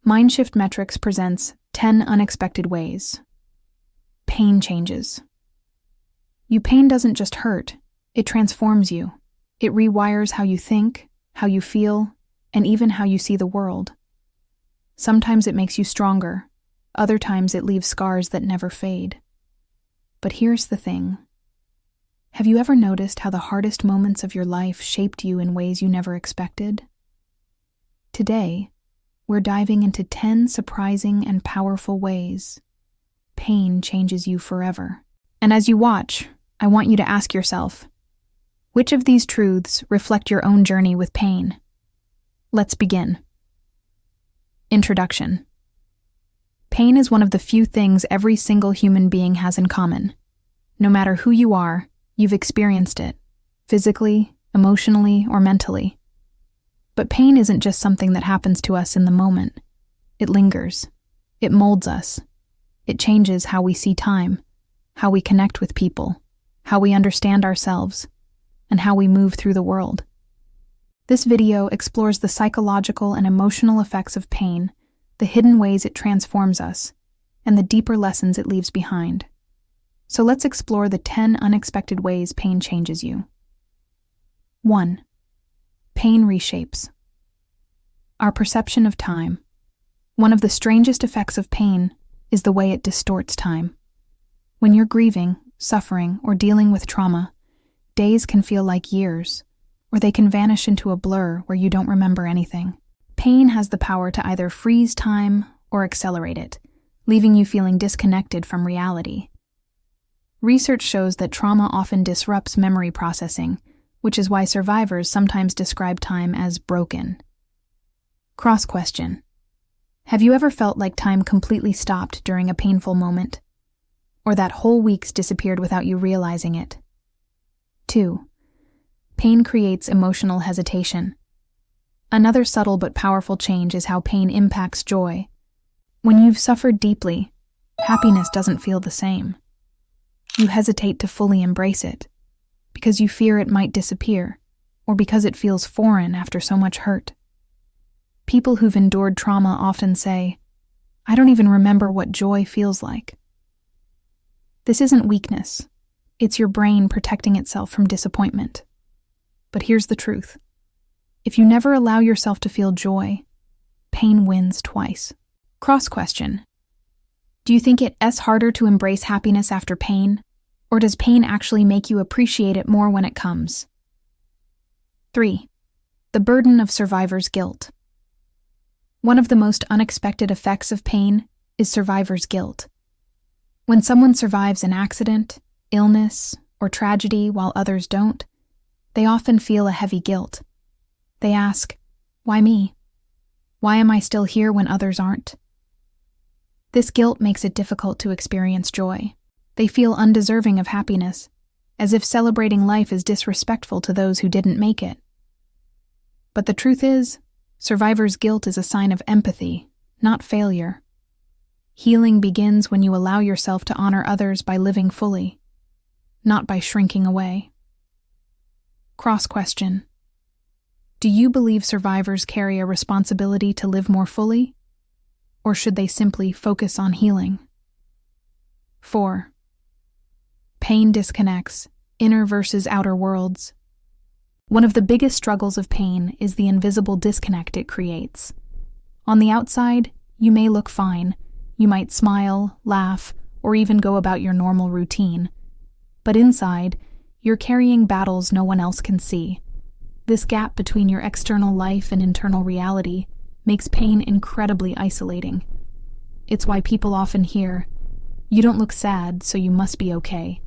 Mindshift Metrics presents 10 unexpected ways pain changes. Pain doesn't just hurt, it transforms you. It rewires how you think, how you feel, and even how you see the world. Sometimes it makes you stronger, other times it leaves scars that never fade. But here's the thing. Have you ever noticed how the hardest moments of your life shaped you in ways you never expected? Today, we're diving into 10 surprising and powerful ways pain changes you forever. And as you watch, I want you to ask yourself, which of these truths reflect your own journey with pain? Let's begin. Introduction. Pain is one of the few things every single human being has in common. No matter who you are, you've experienced it, physically, emotionally, or mentally. But pain isn't just something that happens to us in the moment. It lingers. It molds us. It changes how we see time, how we connect with people, how we understand ourselves, and how we move through the world. This video explores the psychological and emotional effects of pain, the hidden ways it transforms us, and the deeper lessons it leaves behind. So let's explore the 10 unexpected ways pain changes you. 1. Pain reshapes. Our perception of time. One of the strangest effects of pain is the way it distorts time. When you're grieving, suffering, or dealing with trauma, days can feel like years, or they can vanish into a blur where you don't remember anything. Pain has the power to either freeze time or accelerate it, leaving you feeling disconnected from reality. Research shows that trauma often disrupts memory processing, which is why survivors sometimes describe time as broken. Cross-question. Have you ever felt like time completely stopped during a painful moment? Or that whole week's disappeared without you realizing it? 2. Pain creates emotional hesitation. Another subtle but powerful change is how pain impacts joy. When you've suffered deeply, happiness doesn't feel the same. You hesitate to fully embrace it, because you fear it might disappear, or because it feels foreign after so much hurt. People who've endured trauma often say, "I don't even remember what joy feels like." This isn't weakness. It's your brain protecting itself from disappointment. But here's the truth. If you never allow yourself to feel joy, pain wins twice. Cross-question. Do you think it's harder to embrace happiness after pain, or does pain actually make you appreciate it more when it comes? 3. The burden of survivor's guilt. One of the most unexpected effects of pain is survivor's guilt. When someone survives an accident, illness, or tragedy while others don't, they often feel a heavy guilt. They ask, "Why me? Why am I still here when others aren't?" This guilt makes it difficult to experience joy. They feel undeserving of happiness, as if celebrating life is disrespectful to those who didn't make it. But the truth is, survivor's guilt is a sign of empathy, not failure. Healing begins when you allow yourself to honor others by living fully, not by shrinking away. Cross-question. Do you believe survivors carry a responsibility to live more fully? Or should they simply focus on healing? 4. Pain disconnects, inner versus outer worlds. One of the biggest struggles of pain is the invisible disconnect it creates. On the outside, you may look fine. You might smile, laugh, or even go about your normal routine. But inside, you're carrying battles no one else can see. This gap between your external life and internal reality makes pain incredibly isolating. It's why people often hear, "You don't look sad, so you must be okay."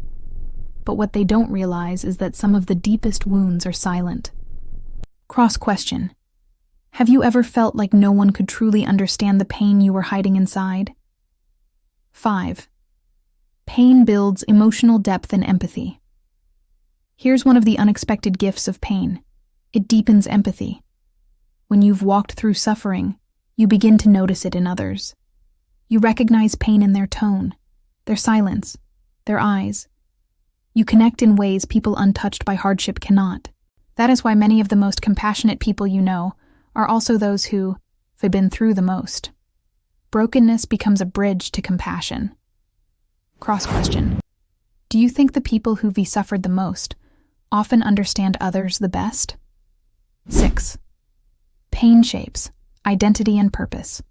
But what they don't realize is that some of the deepest wounds are silent. Cross-question. Have you ever felt like no one could truly understand the pain you were hiding inside? 5. Pain builds emotional depth and empathy. Here's one of the unexpected gifts of pain. It deepens empathy. When you've walked through suffering, you begin to notice it in others. You recognize pain in their tone, their silence, their eyes. You connect in ways people untouched by hardship cannot. That is why many of the most compassionate people you know are also those who have been through the most. brokenness becomes a bridge to compassion. Cross question. Do you think the people who've suffered the most often understand others the best? 6. Pain shapes identity and purpose.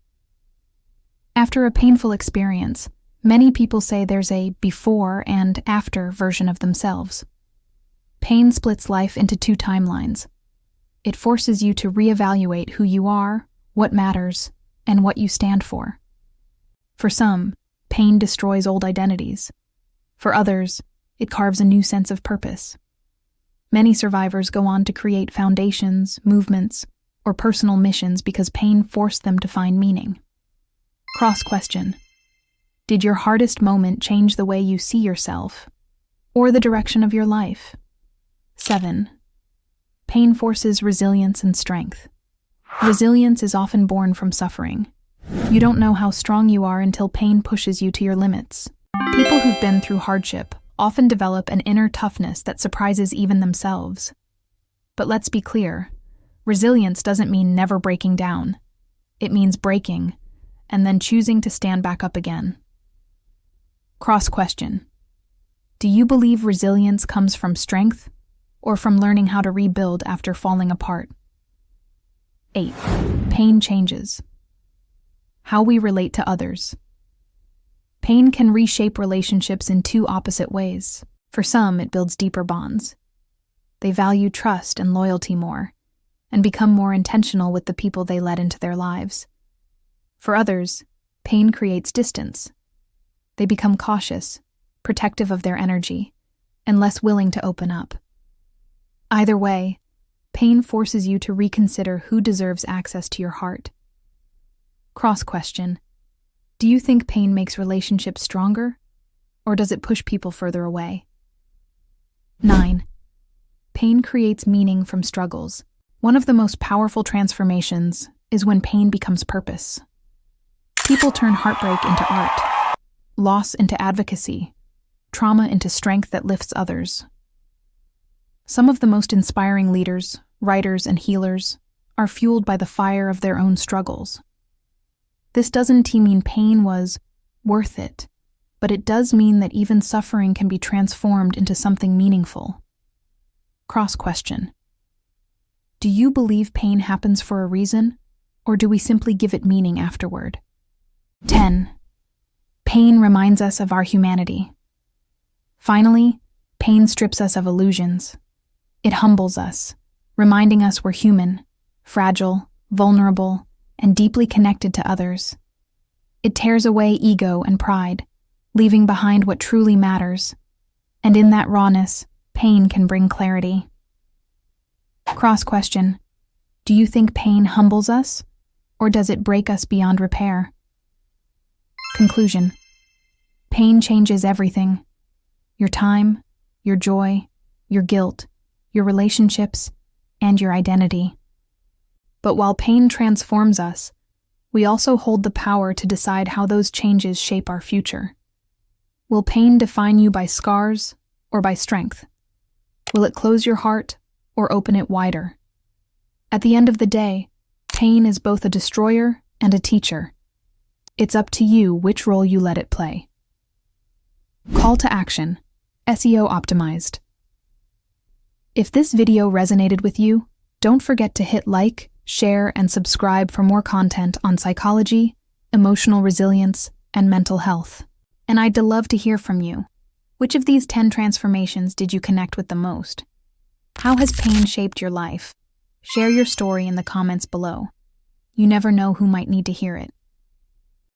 After a painful experience, many people say there's a before and after version of themselves. Pain splits life into two timelines. It forces you to reevaluate who you are, what matters, and what you stand for. For some, pain destroys old identities. For others, it carves a new sense of purpose. Many survivors go on to create foundations, movements, or personal missions because pain forced them to find meaning. Cross question. Did your hardest moment change the way you see yourself, or the direction of your life? 7. Pain forces resilience and strength. Resilience is often born from suffering. You don't know how strong you are until pain pushes you to your limits. People who've been through hardship often develop an inner toughness that surprises even themselves. But let's be clear, resilience doesn't mean never breaking down. It means breaking, and then choosing to stand back up again. Cross question. Do you believe resilience comes from strength, or from learning how to rebuild after falling apart? 8. Pain changes. How we relate to others. Pain can reshape relationships in two opposite ways. For some, it builds deeper bonds. They value trust and loyalty more, and become more intentional with the people they let into their lives. For others, pain creates distance. They become cautious, protective of their energy, and less willing to open up. Either way, pain forces you to reconsider who deserves access to your heart. Cross question. Do you think pain makes relationships stronger, or does it push people further away? 9. Pain creates meaning from struggles. One of the most powerful transformations is when pain becomes purpose. People turn heartbreak into art, loss into advocacy, trauma into strength that lifts others. Some of the most inspiring leaders, writers, and healers are fueled by the fire of their own struggles. This doesn't mean pain was worth it, but it does mean that even suffering can be transformed into something meaningful. Cross question. Do you believe pain happens for a reason, or do we simply give it meaning afterward? 10. Pain reminds us of our humanity. Finally, pain strips us of illusions. It humbles us, reminding us we're human, fragile, vulnerable, and deeply connected to others. It tears away ego and pride, leaving behind what truly matters. And in that rawness, pain can bring clarity. Cross question. Do you think pain humbles us, or does it break us beyond repair? Conclusion. Pain changes everything. Your time, your joy, your guilt, your relationships, and your identity. But while pain transforms us, we also hold the power to decide how those changes shape our future. Will pain define you by scars or by strength? Will it close your heart or open it wider? At the end of the day, pain is both a destroyer and a teacher. It's up to you which role you let it play. Call to action: SEO optimized. If this video resonated with you, don't forget to hit like, share, and subscribe for more content on psychology, emotional resilience, and mental health. And I'd love to hear from you. Which of these 10 transformations did you connect with the most? How has pain shaped your life? Share your story in the comments below. You never know who might need to hear it.